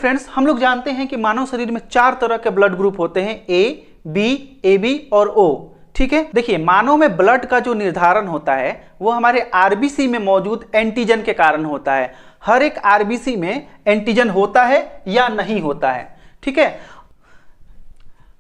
Friends, हम लोग जानते हैं कि मानव शरीर में 4 तरह के ब्लड ग्रुप होते हैं, ए, बी, AB और O। ठीक है, देखिए मानव में ब्लड का जो निर्धारण होता है वो हमारे आरबीसी में मौजूद एंटीजन के कारण होता है। हर एक आरबीसी में एंटीजन होता है या नहीं होता है। ठीक है,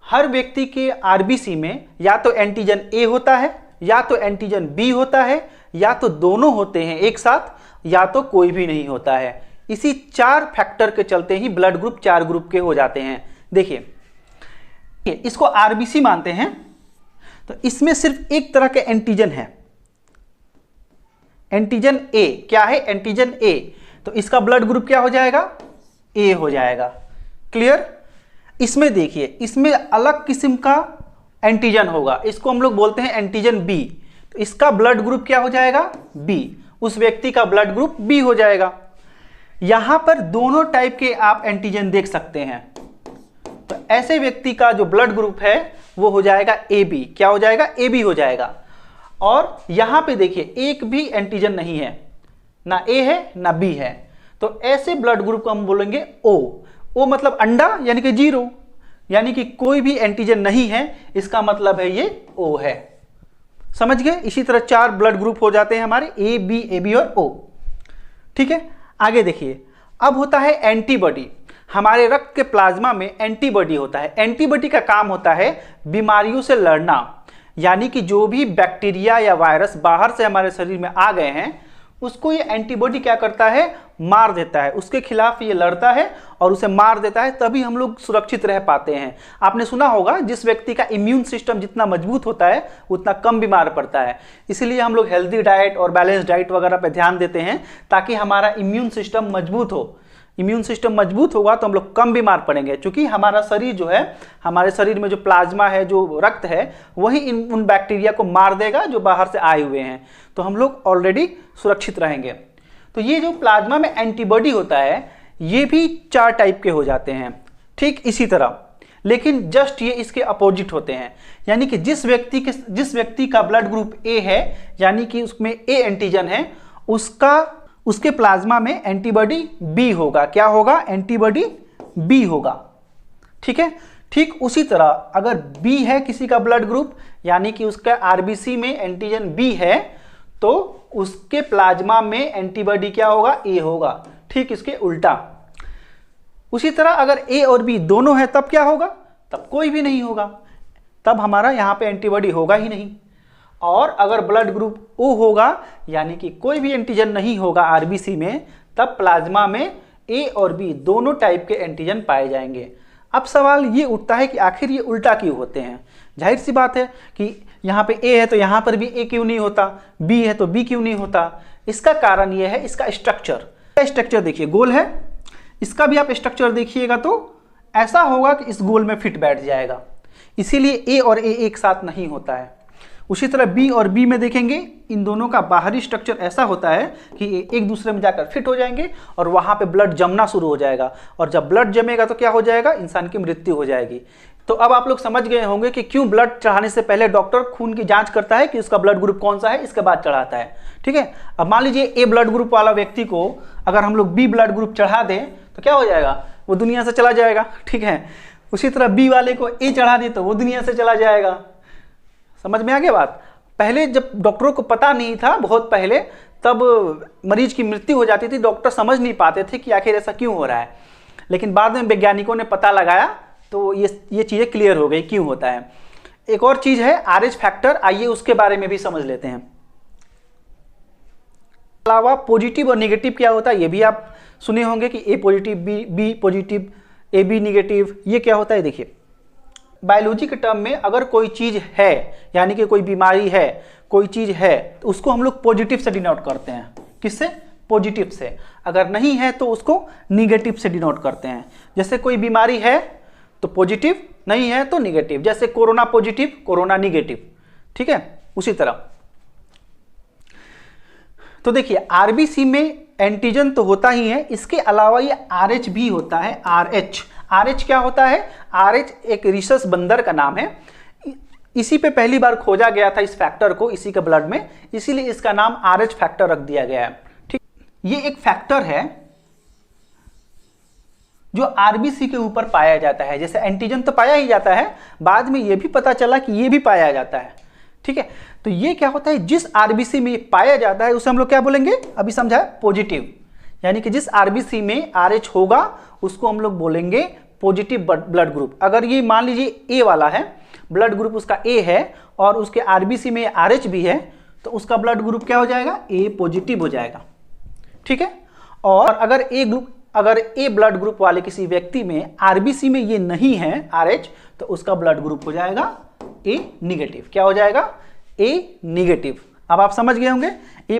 हर व्यक्ति के आरबीसी में या तो एंटीजन ए होता है, या तो एंटीजन बी होता है, या तो दोनों होते हैं एक साथ, या तो कोई भी नहीं होता है। इसी 4 फैक्टर के चलते ही ब्लड ग्रुप 4 ग्रुप के हो जाते हैं। देखिए इसको आरबीसी मानते हैं, तो इसमें सिर्फ एक तरह के एंटीजन है, एंटीजन ए। क्या है? एंटीजन ए। तो इसका ब्लड ग्रुप क्या हो जाएगा? ए हो जाएगा। क्लियर? इसमें देखिए, इसमें अलग किस्म का एंटीजन होगा, इसको हम लोग बोलते हैं एंटीजन बी। तो इसका ब्लड ग्रुप क्या हो जाएगा? बी। उस व्यक्ति का ब्लड ग्रुप बी हो जाएगा। यहां पर दोनों टाइप के आप एंटीजन देख सकते हैं। तो ऐसे व्यक्ति का जो ब्लड ग्रुप है वो हो जाएगा ए बी। क्या हो जाएगा? ए बी हो जाएगा। और यहां पे देखिए एक भी एंटीजन नहीं है, ना ए है ना बी है, तो ऐसे ब्लड ग्रुप को हम बोलेंगे ओ। ओ मतलब अंडा, यानी कि 0, यानी कि कोई भी एंटीजन नहीं है, इसका मतलब है ये ओ है। समझ गए? इसी तरह 4 ब्लड ग्रुप हो जाते हैं हमारे, ए बी, ए बी और ओ। ठीक है, आगे देखिए, अब होता है एंटीबॉडी। हमारे रक्त के प्लाज्मा में एंटीबॉडी होता है। एंटीबॉडी का काम होता है बीमारियों से लड़ना, यानी कि जो भी बैक्टीरिया या वायरस बाहर से हमारे शरीर में आ गए हैं उसको ये एंटीबॉडी क्या करता है? मार देता है, उसके खिलाफ ये लड़ता है और उसे मार देता है, तभी हम लोग सुरक्षित रह पाते हैं। आपने सुना होगा जिस व्यक्ति का इम्यून सिस्टम जितना मजबूत होता है उतना कम बीमार पड़ता है। इसीलिए हम लोग हेल्दी डाइट और बैलेंस डाइट वगैरह पे ध्यान देते हैं ताकि हमारा इम्यून सिस्टम मजबूत हो। इम्यून सिस्टम मजबूत होगा तो हम लोग कम बीमार पड़ेंगे, क्योंकि हमारा शरीर जो है, हमारे शरीर में जो प्लाज्मा है, जो रक्त है, वही उन बैक्टीरिया को मार देगा जो बाहर से आए हुए हैं, तो हम लोग ऑलरेडी सुरक्षित रहेंगे। तो ये जो प्लाज्मा में एंटीबॉडी होता है ये भी 4 टाइप के हो जाते हैं, ठीक इसी तरह, लेकिन जस्ट ये इसके अपोजिट होते हैं। यानी कि जिस व्यक्ति का ब्लड ग्रुप ए है, यानी कि उसमें ए एंटीजन है, उसके प्लाज्मा में एंटीबॉडी बी होगा। क्या होगा? एंटीबॉडी बी होगा। ठीक है, ठीक उसी तरह अगर बी है किसी का ब्लड ग्रुप, यानी कि उसका आरबीसी में एंटीजन बी है, तो उसके प्लाज्मा में एंटीबॉडी क्या होगा? ए होगा। ठीक इसके उल्टा। उसी तरह अगर ए और बी दोनों है तब क्या होगा? तब कोई भी नहीं होगा, तब हमारा यहां पे एंटीबॉडी होगा ही नहीं। और अगर ब्लड ग्रुप ओ होगा, यानी कि कोई भी एंटीजन नहीं होगा आरबीसी में, तब प्लाज्मा में ए और बी दोनों टाइप के एंटीजन पाए जाएंगे। अब सवाल ये उठता है कि आखिर ये उल्टा क्यों होते हैं? जाहिर सी बात है कि यहाँ पे ए है तो यहाँ पर भी ए क्यों नहीं होता, बी है तो बी क्यों नहीं होता? इसका कारण ये है इसका स्ट्रक्चर। स्ट्रक्चर देखिए, गोल है, इसका भी आप स्ट्रक्चर देखिएगा तो ऐसा होगा कि इस गोल में फिट बैठ जाएगा, इसीलिए ए और ए एक साथ नहीं होता है। उसी तरह बी और बी में देखेंगे, इन दोनों का बाहरी स्ट्रक्चर ऐसा होता है कि एक दूसरे में जाकर फिट हो जाएंगे और वहां पे ब्लड जमना शुरू हो जाएगा, और जब ब्लड जमेगा तो क्या हो जाएगा? इंसान की मृत्यु हो जाएगी। तो अब आप लोग समझ गए होंगे कि क्यों ब्लड चढ़ाने से पहले डॉक्टर खून की जांच करता है कि उसका ब्लड ग्रुप कौन सा है, इसके बाद चढ़ाता है। ठीक है, अब मान लीजिए ए ब्लड ग्रुप वाला व्यक्ति को अगर हम लोग बी ब्लड ग्रुप चढ़ा दें तो क्या हो जाएगा? वो दुनिया से चला जाएगा। ठीक है, उसी तरह बी वाले को ए चढ़ा दें तो वो दुनिया से चला जाएगा। समझ में आ गया बात? पहले जब डॉक्टरों को पता नहीं था, बहुत पहले, तब मरीज की मृत्यु हो जाती थी, डॉक्टर समझ नहीं पाते थे कि आखिर ऐसा क्यों हो रहा है। लेकिन बाद में वैज्ञानिकों ने पता लगाया तो ये चीज़ें क्लियर हो गई क्यों होता है। एक और चीज़ है RH फैक्टर, आइए उसके बारे में भी समझ लेते हैं। अलावा पॉजिटिव और नेगेटिव क्या होता है ये भी आप सुने होंगे कि A positive, B positive, A B negative. ये क्या होता है? देखिए, बायोलॉजी के टर्म में अगर कोई चीज़ है, यानी कि कोई बीमारी है, कोई चीज़ है, तो उसको हम लोग पॉजिटिव से डिनोट करते हैं। किससे? पॉजिटिव से। अगर नहीं है तो उसको निगेटिव से डिनोट करते हैं। जैसे कोई बीमारी है तो पॉजिटिव, नहीं है तो निगेटिव। जैसे कोरोना पॉजिटिव, कोरोना निगेटिव। ठीक है, उसी तरह। तो देखिए, आरबीसी में एंटीजन तो होता ही है, इसके अलावा ये RH भी होता है। RH क्या होता है? RH एक रिसस बंदर का नाम है। इसी पे पहली बार खोजा गया था इस फैक्टर को, इसी के ब्लड में, इसीलिए इसका नाम RH फैक्टर रख दिया गया है। ठीक, ये एक फैक्टर है जो आरबीसी के ऊपर पाया जाता है। जैसे एंटीजन तो पाया ही जाता है, बाद में ये भी पता चला कि ये भी पाया जाता है, ठीक है। तो ये क्या होता है, जिस आरबीसी में पाया जाता है उसे हम लोग क्या बोलेंगे, अभी समझा है, पॉजिटिव। यानी कि जिस आरबीसी में आरएच होगा उसको हम लोग बोलेंगे पॉजिटिव ब्लड ग्रुप। अगर ये मान लीजिए ए वाला है, ब्लड ग्रुप उसका ए है और उसके आरबीसी में आरएच भी है, तो उसका ब्लड ग्रुप क्या हो जाएगा, ए पॉजिटिव हो जाएगा, ठीक है। और अगर ए ब्लड ग्रुप वाले किसी व्यक्ति में आरबीसी में ये नहीं है आरएच, तो उसका ब्लड ग्रुप हो जाएगा ए निगेटिव। क्या हो जाएगा, ए निगेटिव। अब आप समझ गए होंगे।